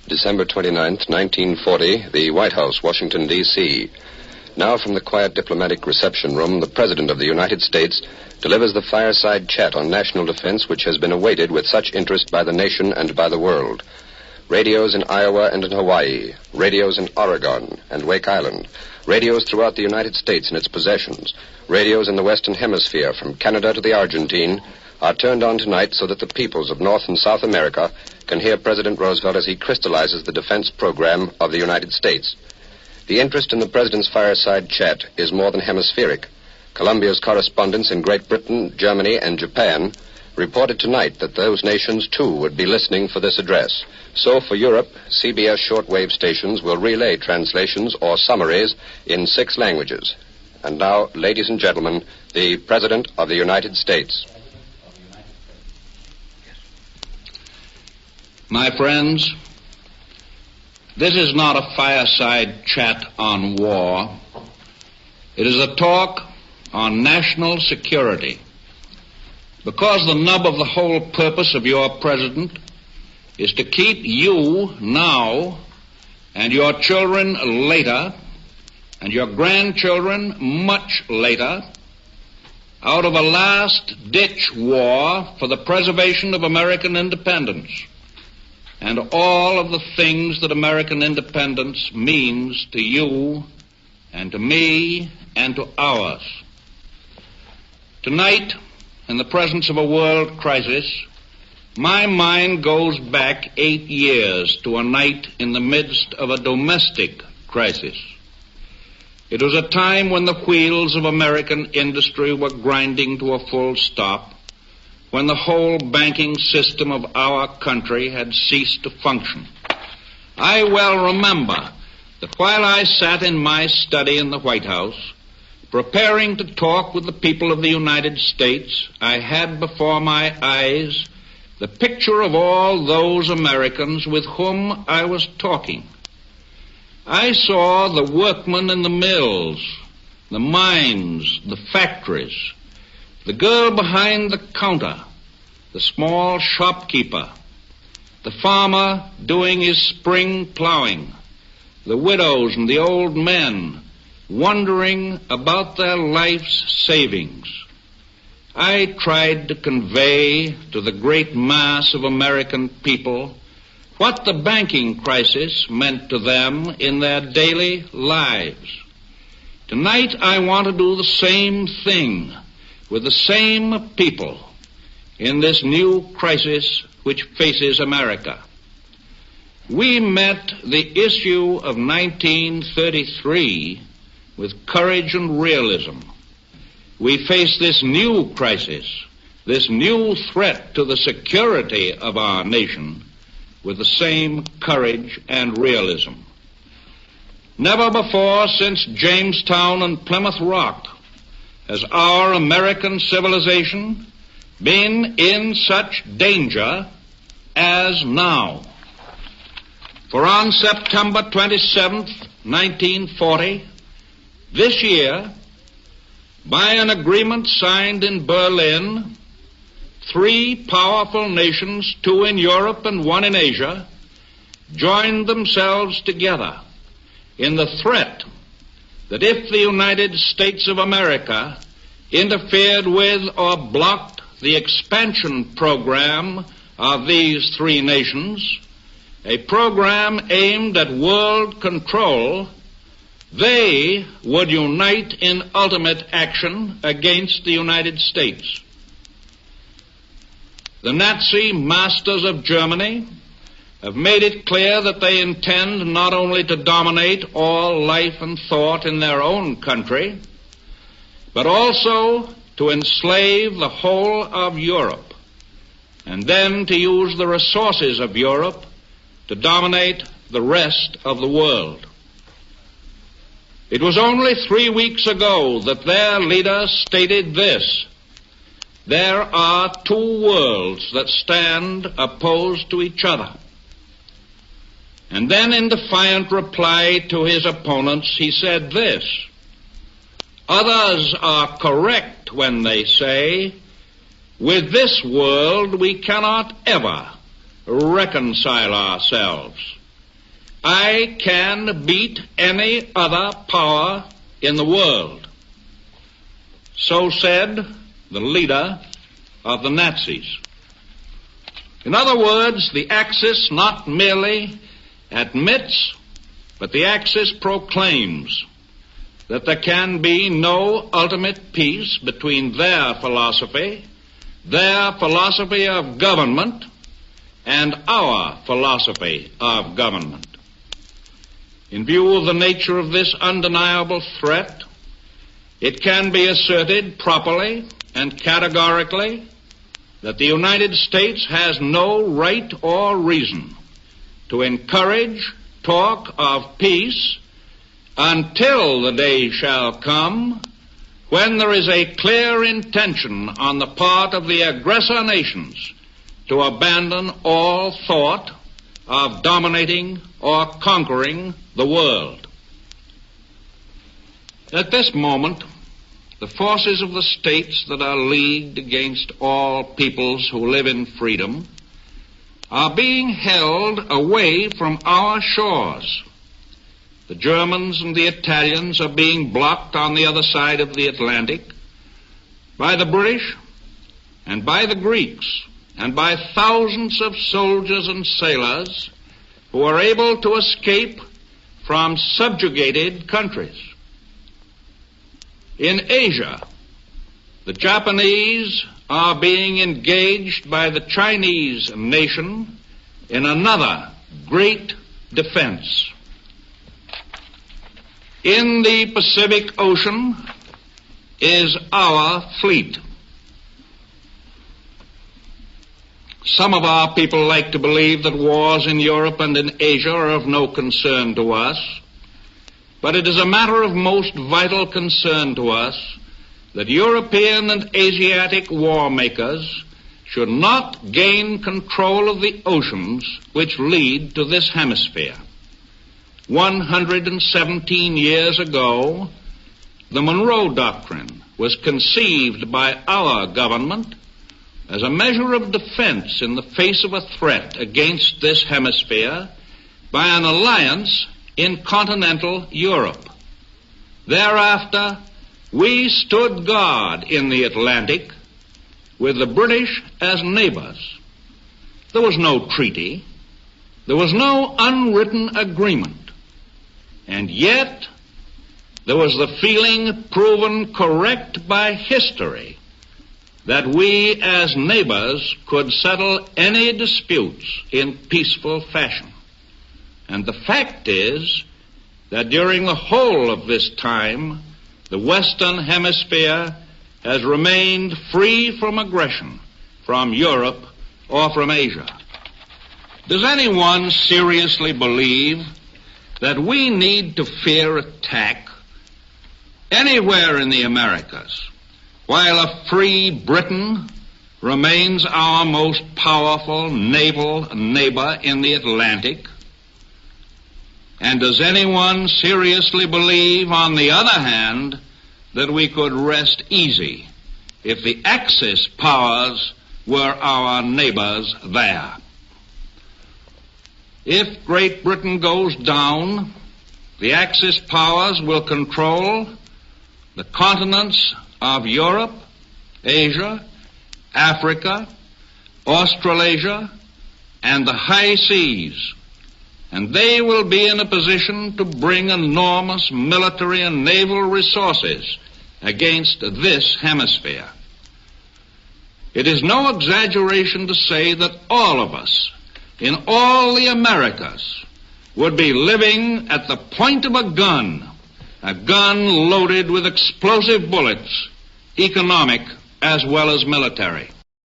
December 29th, 1940, the White House, Washington, D.C. Now from the quiet diplomatic reception room, the President of the United States delivers the fireside chat on national defense which has been awaited with such interest by the nation and by the world. Radios in Iowa and in Hawaii, radios in Oregon and Wake Island, radios throughout the United States and its possessions, radios in the Western Hemisphere from Canada to the Argentine, are turned on tonight so that the peoples of North and South America can hear President Roosevelt as he crystallizes the defense program of the United States. The interest in the President's fireside chat is more than hemispheric. Columbia's correspondents in Great Britain, Germany, and Japan reported tonight that those nations, too, would be listening for this address. So, for Europe, CBS shortwave stations will relay translations or summaries in 6 languages. And now, ladies and gentlemen, the President of the United States. My friends, this is not a fireside chat on war. It is a talk on national security. Because the nub of the whole purpose of your president is to keep you now and your children later and your grandchildren much later out of a last-ditch war for the preservation of American independence and all of the things that American independence means to you and to me and to ours. Tonight, in the presence of a world crisis, my mind goes back 8 years to a night in the midst of a domestic crisis. It was a time when the wheels of American industry were grinding to a full stop, when the whole banking system of our country had ceased to function. I well remember that while I sat in my study in the White House, preparing to talk with the people of the United States, I had before my eyes the picture of all those Americans with whom I was talking. I saw the workmen in the mills, the mines, the factories, the girl behind the counter, the small shopkeeper, the farmer doing his spring plowing, the widows and the old men wondering about their life's savings. I tried to convey to the great mass of American people what the banking crisis meant to them in their daily lives. Tonight I want to do the same thing with the same people in this new crisis which faces America. We met the issue of 1933 with courage and realism. We face this new crisis, this new threat to the security of our nation, with the same courage and realism. Never before since Jamestown and Plymouth Rock has our American civilization been in such danger as now. For on September 27th, 1940, this year, by an agreement signed in Berlin, 3 powerful nations, 2 in Europe and 1 in Asia, joined themselves together in the threat that if the United States of America interfered with or blocked the expansion program of these 3 nations, a program aimed at world control, they would unite in ultimate action against the United States. The Nazi masters of Germany have made it clear that they intend not only to dominate all life and thought in their own country, but also to enslave the whole of Europe, and then to use the resources of Europe to dominate the rest of the world. It was only 3 weeks ago that their leader stated this: there are 2 worlds that stand opposed to each other. And then in defiant reply to his opponents, he said this: others are correct when they say, with this world we cannot ever reconcile ourselves. I can beat any other power in the world. So said the leader of the Nazis. In other words, the Axis not merely admits, but the Axis proclaims that there can be no ultimate peace between their philosophy of government, and our philosophy of government. In view of the nature of this undeniable threat, it can be asserted properly and categorically that the United States has no right or reason to encourage talk of peace until the day shall come when there is a clear intention on the part of the aggressor nations to abandon all thought of dominating or conquering the world. At this moment, the forces of the states that are leagued against all peoples who live in freedom are being held away from our shores. The Germans and the Italians are being blocked on the other side of the Atlantic by the British and by the Greeks and by thousands of soldiers and sailors who are able to escape from subjugated countries. In Asia, the Japanese are being engaged by the Chinese nation in another great defense. In the Pacific Ocean is our fleet. Some of our people like to believe that wars in Europe and in Asia are of no concern to us, but it is a matter of most vital concern to us that European and Asiatic war makers should not gain control of the oceans which lead to this hemisphere. 117 years ago, the Monroe Doctrine was conceived by our government as a measure of defense in the face of a threat against this hemisphere by an alliance in continental Europe. Thereafter, we stood guard in the Atlantic with the British as neighbors. There was no treaty. There was no unwritten agreement. And yet, there was the feeling proven correct by history that we as neighbors could settle any disputes in peaceful fashion. And the fact is that during the whole of this time, the Western Hemisphere has remained free from aggression from Europe or from Asia. Does anyone seriously believe that we need to fear attack anywhere in the Americas, while a free Britain remains our most powerful naval neighbor in the Atlantic? And does anyone seriously believe, on the other hand, that we could rest easy if the Axis powers were our neighbors there? If Great Britain goes down, the Axis powers will control the continents of Europe, Asia, Africa, Australasia, and the high seas, and they will be in a position to bring enormous military and naval resources against this hemisphere. It is no exaggeration to say that all of us in all the Americas would be living at the point of a gun loaded with explosive bullets, economic as well as military.